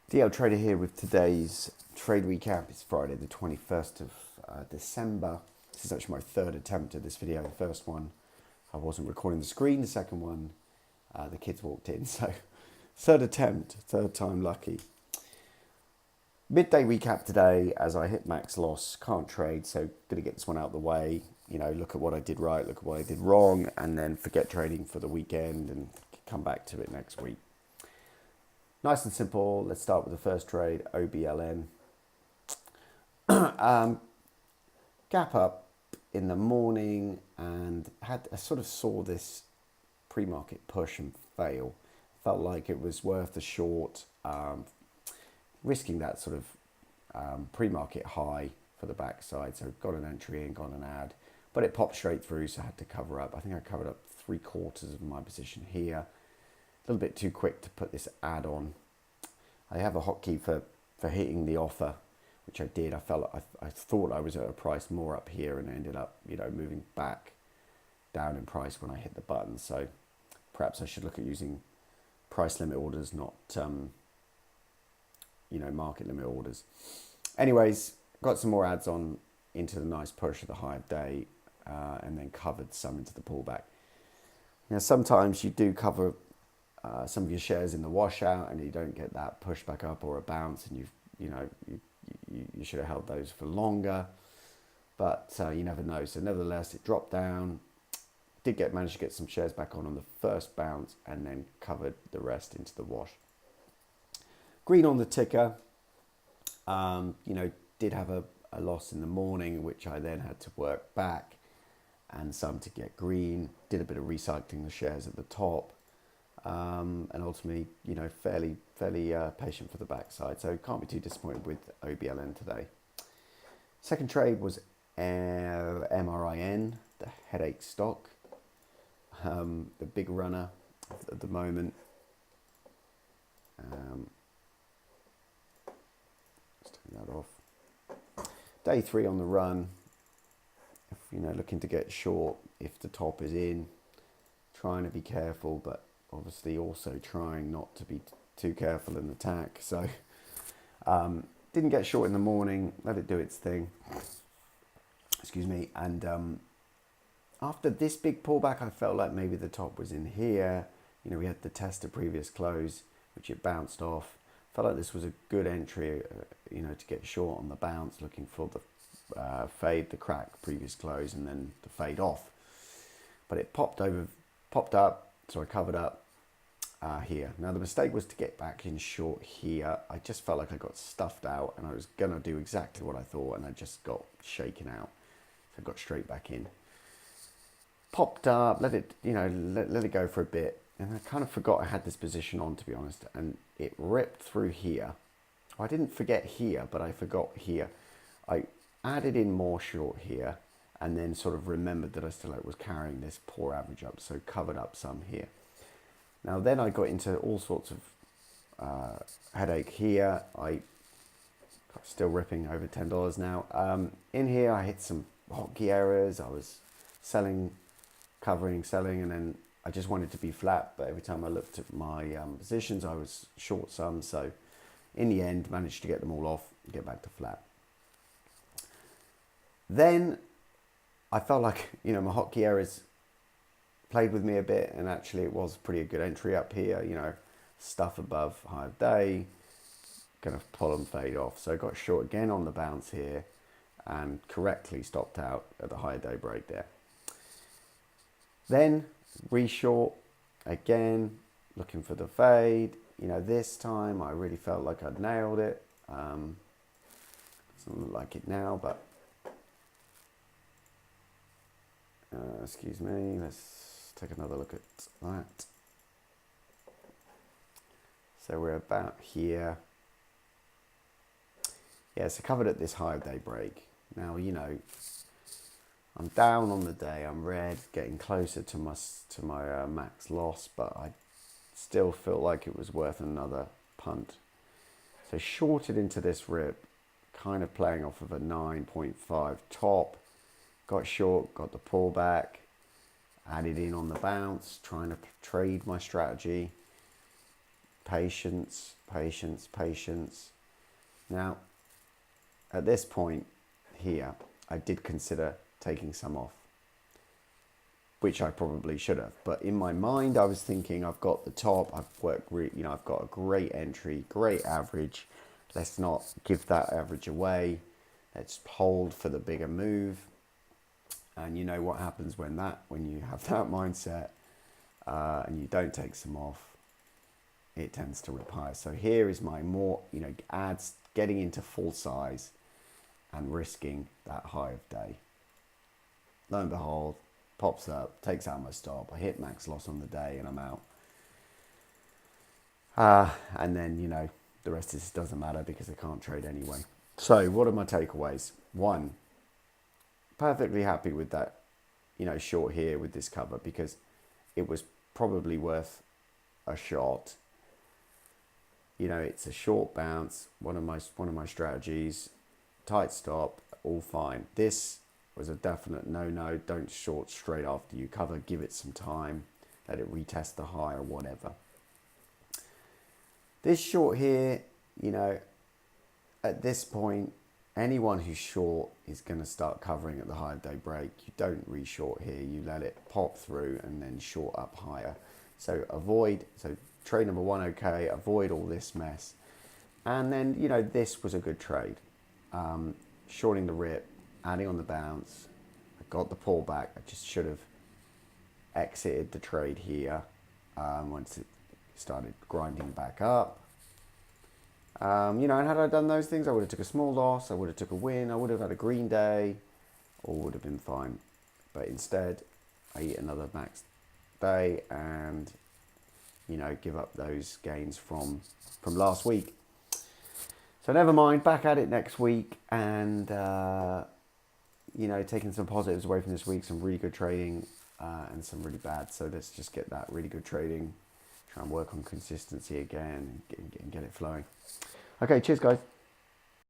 DL Trader here with today's trade recap. It's Friday the 21st of December. This is actually my third attempt at this video. The first one, I wasn't recording the screen. The second one, the kids walked in. So third attempt, third time lucky. Midday recap today as I hit max loss, can't trade, so going to get this one out of the way. You know, look at what I did right, look at what I did wrong, and then forget trading for the weekend and come back to it next week. Nice and simple. Let's start with the first trade, OBLN. Gap up in the morning and I sort of saw this pre-market push and fail. Felt like it was worth the short, risking that sort of pre-market high for the backside. So got an entry in, got an ad, but it popped straight through, so I had to cover up. I think I covered up 3/4 of my position here. A little bit too quick to put this ad on. I have a hotkey for hitting the offer, which I did. I thought I was at a price more up here and ended up, moving back down in price when I hit the button. So perhaps I should look at using price limit orders, not market limit orders. Anyways, got some more ads on into the nice push of the high of day, and then covered some into the pullback. Now sometimes you do cover some of your shares in the washout and you don't get that push back up or a bounce, and you should have held those for longer, but you never know. So nevertheless, it dropped down, managed to get some shares back on the first bounce, and then covered the rest into the wash. Green on the ticker, did have a loss in the morning, which I then had to work back, and some to get green. Did a bit of recycling the shares at the top. And ultimately, fairly patient for the backside. So can't be too disappointed with OBLN today. Second trade was MRIN, the headache stock, the big runner at the moment. Let's turn that off. Day 3 on the run. If, looking to get short, if the top is in, trying to be careful, but obviously also trying not to be too careful in attack. So didn't get short in the morning, let it do its thing. Excuse me. And after this big pullback, I felt like maybe the top was in here. We had the test of previous close, which it bounced off. Felt like this was a good entry, to get short on the bounce, looking for the fade, the crack, previous close, and then the fade off. But it popped up, so I covered up here. Now the mistake was to get back in short here. I just felt like I got stuffed out, and I was gonna do exactly what I thought, and I just got shaken out. So I got straight back in. Popped up, let it go for a bit, and I kind of forgot I had this position on, to be honest, and it ripped through here. I didn't forget here, but I forgot here. I added in more short here, and then sort of remembered that I still was carrying this poor average up, so covered up some here. Now then I got into all sorts of headache here. I still ripping over $10 now. In here I hit some hotkey errors. I was selling, covering, selling, and then I just wanted to be flat, but every time I looked at my positions I was short some, so in the end managed to get them all off and get back to flat. Then I felt like, my hotkey errors played with me a bit, and actually it was pretty good entry up here, stuff above high of day, kind of pull and fade off. So I got short again on the bounce here and correctly stopped out at the high day break there. Then reshort again, looking for the fade. This time I really felt like I'd nailed it. Doesn't look like it now, but excuse me, let's take another look at that. So we're about here. Yeah, so covered at this high day break. Now, I'm down on the day, I'm red, getting closer to my max loss, but I still felt like it was worth another punt. So shorted into this rip, kind of playing off of a 9.5 top. Got short, got the pullback, added in on the bounce, trying to trade my strategy. patience, patience, patience. Now, at this point here, I did consider taking some off, which I probably should have. But in my mind, I was thinking, I've got the top, I've worked, I've got a great entry, great average. Let's not give that average away. Let's hold for the bigger move. And you know what happens when you have that mindset and you don't take some off, it tends to rip higher. So here is my more, adds getting into full size and risking that high of day. Lo and behold, pops up, takes out my stop. I hit max loss on the day and I'm out. And then, the rest of this doesn't matter because I can't trade anyway. So what are my takeaways? One, perfectly happy with that, short here with this cover because it was probably worth a shot. It's a short bounce, one of my strategies, tight stop, all fine. This was a definite no, don't short straight after you cover, give it some time, let it retest the high or whatever. This short here, at this point, anyone who's short is going to start covering at the high of day break. You don't re-short here. You let it pop through and then short up higher. So trade number one, okay, avoid all this mess. And then, this was a good trade. Shorting the rip, adding on the bounce. I got the pullback. I just should have exited the trade here once it started grinding back up. And had I done those things, I would have took a small loss, I would have took a win, I would have had a green day, all would have been fine. But instead, I eat another max day and, give up those gains from last week. So never mind, back at it next week and, taking some positives away from this week, some really good trading and some really bad. So let's just get that really good trading, try and work on consistency again and get it flowing. Okay, cheers guys.